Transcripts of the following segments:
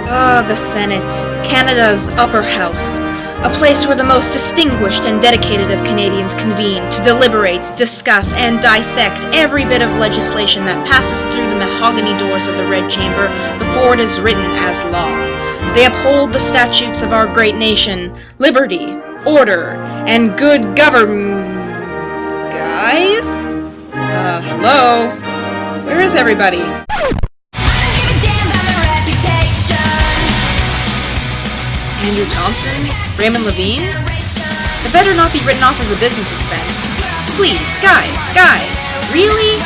The Senate, Canada's upper house. A place where the most distinguished and dedicated of Canadians convene to deliberate, discuss, and dissect every bit of legislation that passes through the mahogany doors of the Red Chamber before it is written as law. They uphold the statutes of our great nation, liberty, order, and good government. Guys? Hello? Where is everybody? Andrew Thompson? Raymond Levine? It better not be written off as a business expense. Please, guys, really?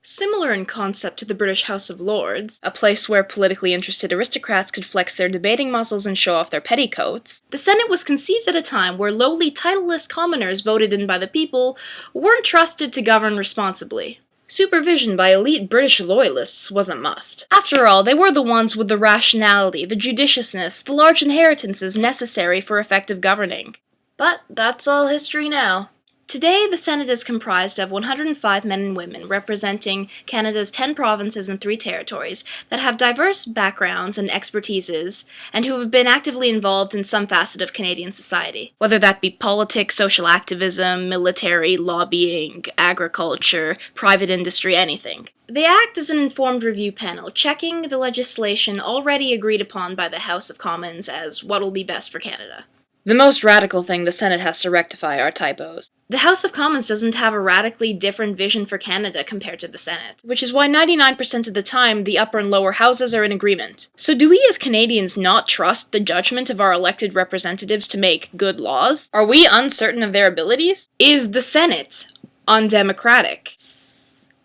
Similar in concept to the British House of Lords, a place where politically interested aristocrats could flex their debating muscles and show off their petticoats, the Senate was conceived at a time where lowly, titleless commoners voted in by the people weren't trusted to govern responsibly. Supervision by elite British loyalists was a must. After all, they were the ones with the rationality, the judiciousness, the large inheritances necessary for effective governing. But that's all history now. Today, the Senate is comprised of 105 men and women representing Canada's 10 provinces and 3 territories that have diverse backgrounds and expertises and who have been actively involved in some facet of Canadian society, whether that be politics, social activism, military, lobbying, agriculture, private industry, anything. They act as an informed review panel, checking the legislation already agreed upon by the House of Commons as what'll be best for Canada. The most radical thing the Senate has to rectify are typos. The House of Commons doesn't have a radically different vision for Canada compared to the Senate, which is why 99% of the time the upper and lower houses are in agreement. So do we as Canadians not trust the judgment of our elected representatives to make good laws? Are we uncertain of their abilities? Is the Senate undemocratic?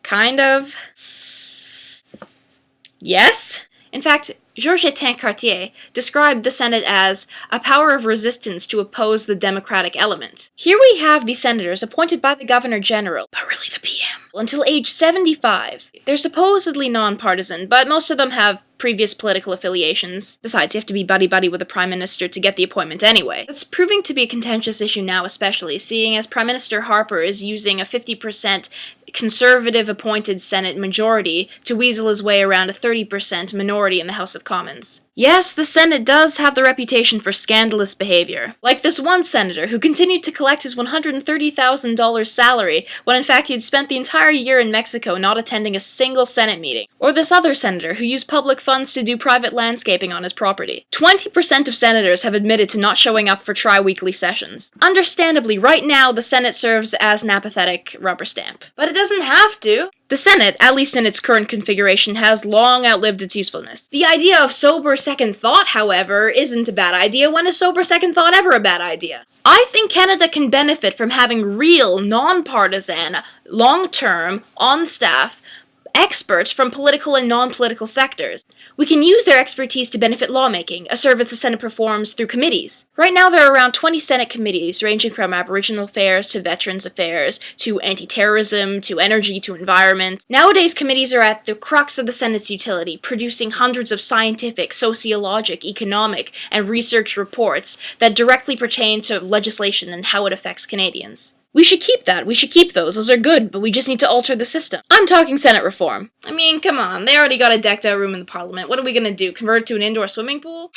Kind of. Yes? In fact, Georges-Étienne Cartier described the Senate as a power of resistance to oppose the democratic element. Here we have the senators appointed by the Governor-General, but really the PM, until age 75. They're supposedly non-partisan, but most of them have previous political affiliations. Besides, you have to be buddy-buddy with the Prime Minister to get the appointment anyway. That's proving to be a contentious issue now especially, seeing as Prime Minister Harper is using a 50% conservative-appointed Senate majority to weasel his way around a 30% minority in the House of Commons. Yes, the Senate does have the reputation for scandalous behavior. Like this one senator who continued to collect his $130,000 salary when in fact he had spent the entire year in Mexico not attending a single Senate meeting. Or this other senator who used public funds to do private landscaping on his property. 20% of senators have admitted to not showing up for tri-weekly sessions. Understandably, right now the Senate serves as an apathetic rubber stamp. But it doesn't have to. The Senate, at least in its current configuration, has long outlived its usefulness. The idea of sober second thought, however, isn't a bad idea. When is sober second thought ever a bad idea? I think Canada can benefit from having real, non-partisan, long-term, on-staff experts from political and non-political sectors. We can use their expertise to benefit lawmaking, a service the Senate performs through committees. Right now there are around 20 Senate committees, ranging from Aboriginal Affairs to Veterans Affairs, to anti-terrorism, to energy, to environment. Nowadays committees are at the crux of the Senate's utility, producing hundreds of scientific, sociologic, economic, and research reports that directly pertain to legislation and how it affects Canadians. We should keep that. We should keep those. Those are good, but we just need to alter the system. I'm talking Senate reform. I mean, come on. They already got a decked-out room in the Parliament. What are we gonna do? Convert it to an indoor swimming pool?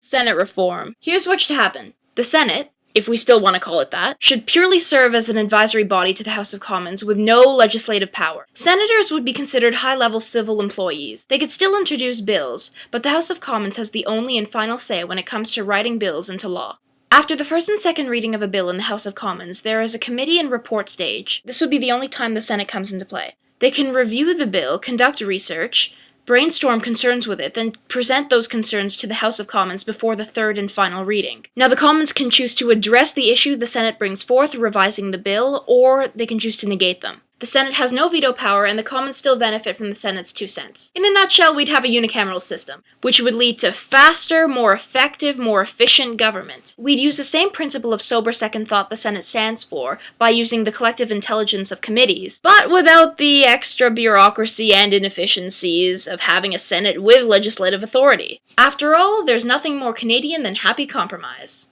Senate reform. Here's what should happen. The Senate, if we still want to call it that, should purely serve as an advisory body to the House of Commons with no legislative power. Senators would be considered high-level civil employees. They could still introduce bills, but the House of Commons has the only and final say when it comes to writing bills into law. After the first and second reading of a bill in the House of Commons, there is a committee and report stage. This would be the only time the Senate comes into play. They can review the bill, conduct research, brainstorm concerns with it, then present those concerns to the House of Commons before the third and final reading. Now, the Commons can choose to address the issue the Senate brings forth, revising the bill, or they can choose to negate them. The Senate has no veto power, and the Commons still benefit from the Senate's 2 cents. In a nutshell, we'd have a unicameral system, which would lead to faster, more effective, more efficient government. We'd use the same principle of sober second thought the Senate stands for, by using the collective intelligence of committees, but without the extra bureaucracy and inefficiencies of having a Senate with legislative authority. After all, there's nothing more Canadian than happy compromise.